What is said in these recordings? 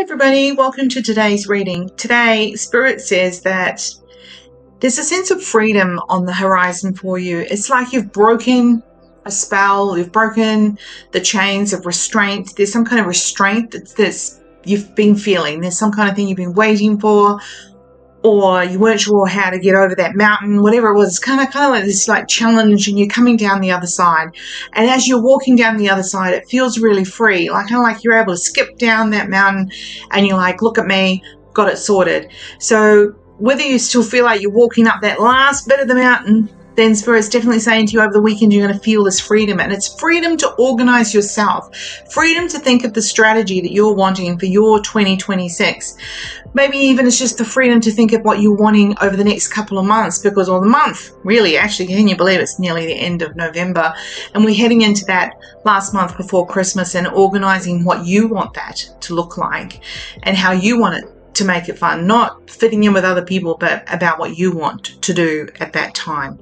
everybody, welcome to today's reading. Today, Spirit says that there's a sense of freedom on the horizon for you. It's like you've broken a spell, you've broken the chains of restraint. There's some kind of restraint that's you've been feeling. There's some kind of thing you've been waiting for, or you weren't sure how to get over that mountain, whatever it was. It's kind of like this challenge, and you're coming down the other side. And as you're walking down the other side, it feels really free, kind of like you're able to skip down that mountain and you're like, look at me, got it sorted. So whether you still feel like you're walking up that last bit of the mountain, then Spirit's definitely saying to you over the weekend, you're going to feel this freedom. And it's freedom to organize yourself, freedom to think of the strategy that you're wanting for your 2026. Maybe even it's just the freedom to think of what you're wanting over the next couple of months, because, or the month, really, actually, can you believe it's nearly the end of November? And we're heading into that last month before Christmas and organizing what you want that to look like and how you want it to make it fun, not fitting in with other people, but about what you want to do at that time.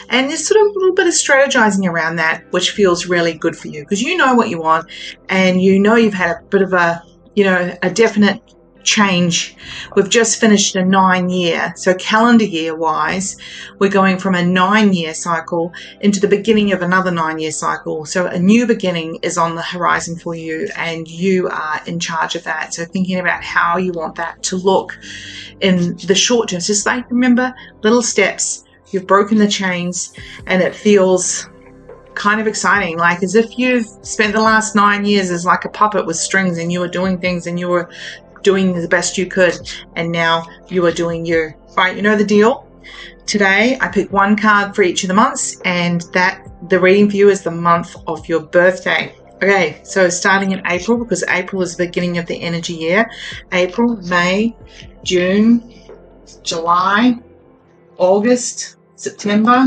And there's sort of a little bit of strategizing around that, which feels really good for you because you know what you want and you know you've had a bit of a definite change. We've just finished a 9-year, so calendar year wise, we're going from a 9-year cycle into the beginning of another 9-year cycle. So a new beginning is on the horizon for you and you are in charge of that. So thinking about how you want that to look in the short term. Just remember, little steps, you've broken the chains and it feels kind of exciting, like as if you've spent the last 9 years as like a puppet with strings and you were doing things and you were doing the best you could, and now you are doing you. Right, you know the deal. Today I picked one card for each of the months, and that the reading for you is the month of your birthday. Okay, so starting in April, because April is the beginning of the energy year. April, May, June, July, August, September,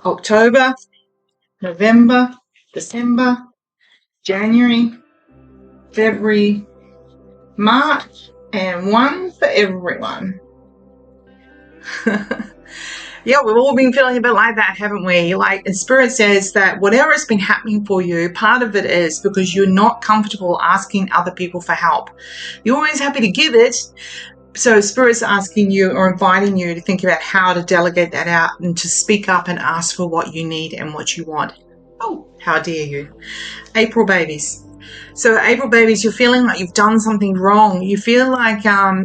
October, November, December, January, February, March, and one for everyone. Yeah, we've all been feeling a bit like that, haven't we? And Spirit says that whatever has been happening for you, part of it is because you're not comfortable asking other people for help. You're always happy to give it. So Spirit's asking you or inviting you to think about how to delegate that out and to speak up and ask for what you need and what you want. Oh, how dare you. April babies. So April babies, you're feeling like you've done something wrong. You feel like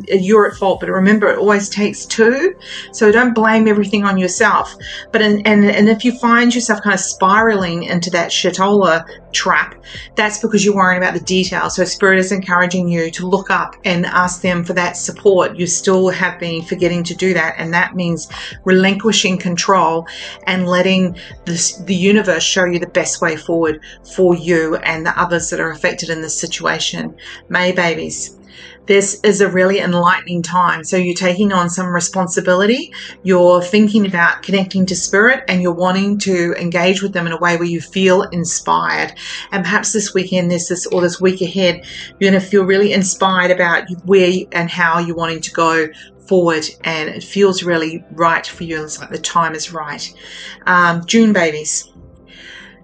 you're at fault, but remember, it always takes two. So don't blame everything on yourself. But and if you find yourself kind of spiraling into that shitola trap, that's because you're worrying about the details. So Spirit is encouraging you to look up and ask them for that support. You still have been forgetting to do that, and that means relinquishing control and letting the universe show you the best way forward for you and the others that are affected in this situation. May babies, this is a really enlightening time. So you're taking on some responsibility, you're thinking about connecting to Spirit, and you're wanting to engage with them in a way where you feel inspired. And perhaps this weekend, this week ahead, you're going to feel really inspired about where and how you're wanting to go forward, and it feels really right for you. It's like the time is right. June babies.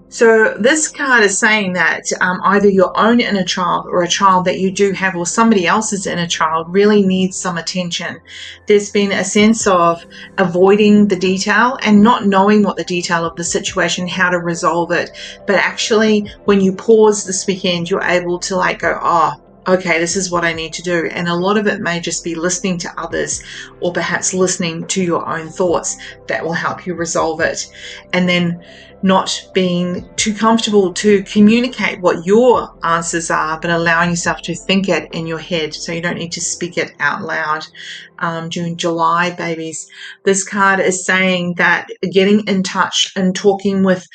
So this card is saying that either your own inner child or a child that you do have or somebody else's inner child really needs some attention. There's been a sense of avoiding the detail and not knowing what the detail of the situation, how to resolve it. But actually, when you pause this weekend, you're able to go, oh, okay, this is what I need to do. And a lot of it may just be listening to others or perhaps listening to your own thoughts that will help you resolve it. And then not being too comfortable to communicate what your answers are, but allowing yourself to think it in your head so you don't need to speak it out loud. June, July babies. This card is saying that getting in touch and talking with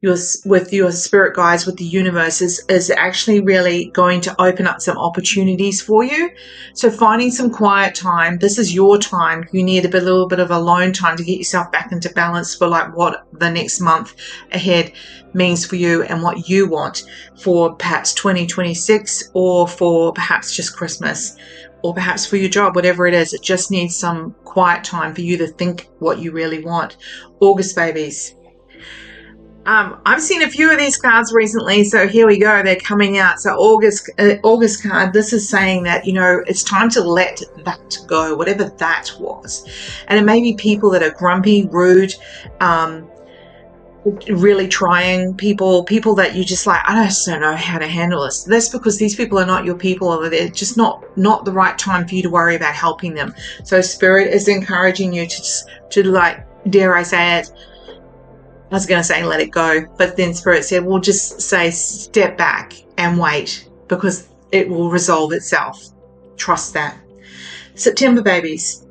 your spirit guides, with the universe, is actually really going to open up some opportunities for you. So finding some quiet time. This is your time. You need a little bit of alone time to get yourself back into balance for what the next month ahead means for you and what you want for perhaps 2026, or for perhaps just Christmas, or perhaps for your job, whatever it is. It just needs some quiet time for you to think what you really want. August babies. I've seen a few of these cards recently, so here we go. They're coming out. So August card. This is saying that it's time to let that go, whatever that was, and it may be people that are grumpy, rude, really trying people that you just like. I just don't know how to handle this. That's because these people are not your people, or they're just not the right time for you to worry about helping them. So Spirit is encouraging you to like, dare I say it, I was going to say let it go, but then Spirit said, well, just say step back and wait, because it will resolve itself. Trust that. September babies.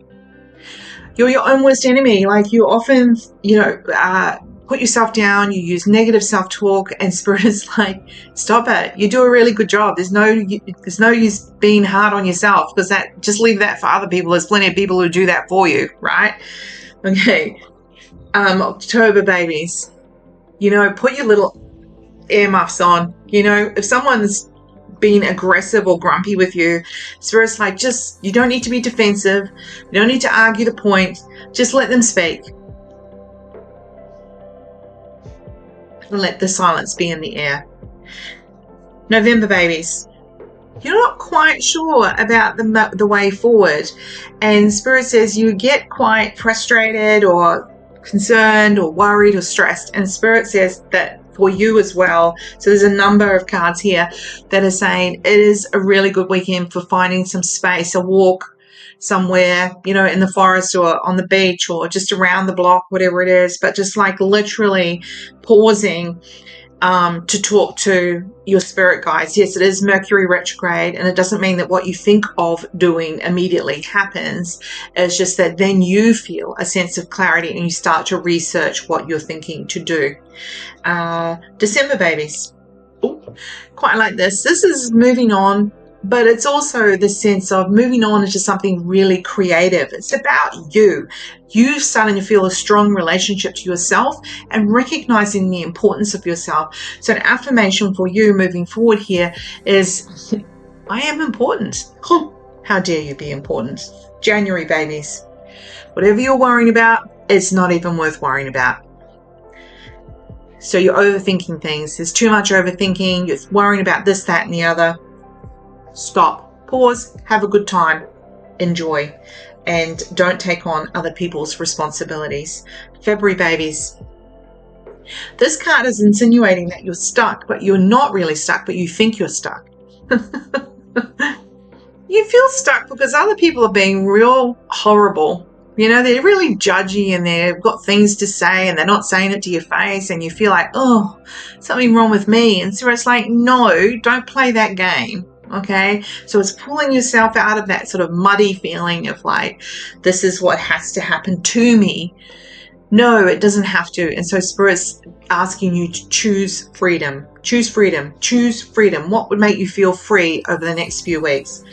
You're your own worst enemy. Like, you often, put yourself down, you use negative self-talk, and Spirit is like, stop it. You do a really good job. There's no use being hard on yourself, because just leave that for other people. There's plenty of people who do that for you, right? Okay. October babies, put your little earmuffs on. If someone's being aggressive or grumpy with you, Spirit's like, you don't need to be defensive. You don't need to argue the point. Just let them speak. And let the silence be in the air. November babies. You're not quite sure about the way forward. And Spirit says you get quite frustrated or concerned or worried or stressed. And Spirit says that for you as well. So there's a number of cards here that are saying it is a really good weekend for finding some space, a walk somewhere, in the forest or on the beach or just around the block, whatever it is, but just like literally pausing to talk to your spirit guides. Yes, it is Mercury retrograde, and it doesn't mean that what you think of doing immediately happens. It's just that then you feel a sense of clarity and you start to research what you're thinking to do. December babies. Ooh, quite like this. This is moving on, but it's also the sense of moving on into something really creative. It's about you. You starting to feel a strong relationship to yourself and recognizing the importance of yourself. So an affirmation for you moving forward here is, I am important. How dare you be important? January babies. Whatever you're worrying about, it's not even worth worrying about. So you're overthinking things. There's too much overthinking. You're worrying about this, that, and the other. Stop, pause, have a good time, enjoy, and don't take on other people's responsibilities. February babies. This card is insinuating that you're stuck, but you're not really stuck, but you think you're stuck. You feel stuck because other people are being real horrible. They're really judgy and they've got things to say and they're not saying it to your face, and you feel like, oh, something wrong with me. And so it's like, no, don't play that game. Okay, so it's pulling yourself out of that sort of muddy feeling of like, this is what has to happen to me. No, it doesn't have to. And so Spirit's asking you to choose freedom. Choose freedom. Choose freedom. What would make you feel free over the next few weeks?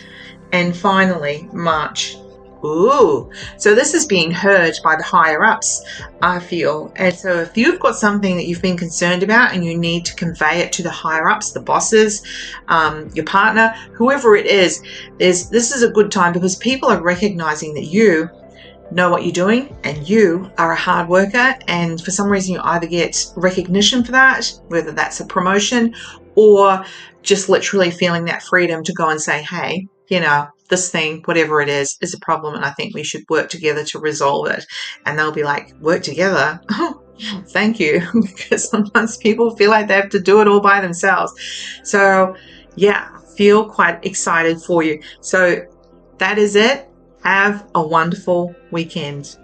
And finally, March. Ooh, so this is being heard by the higher ups, I feel. And so if you've got something that you've been concerned about and you need to convey it to the higher ups, the bosses, your partner, whoever it is, this is a good time, because people are recognizing that you know what you're doing and you are a hard worker, and for some reason you either get recognition for that, whether that's a promotion or just literally feeling that freedom to go and say, hey, this thing, whatever it is a problem, and I think we should work together to resolve it. And they'll be like, work together? Oh, thank you. Because sometimes people feel like they have to do it all by themselves. So yeah, feel quite excited for you. So that is it. Have a wonderful weekend.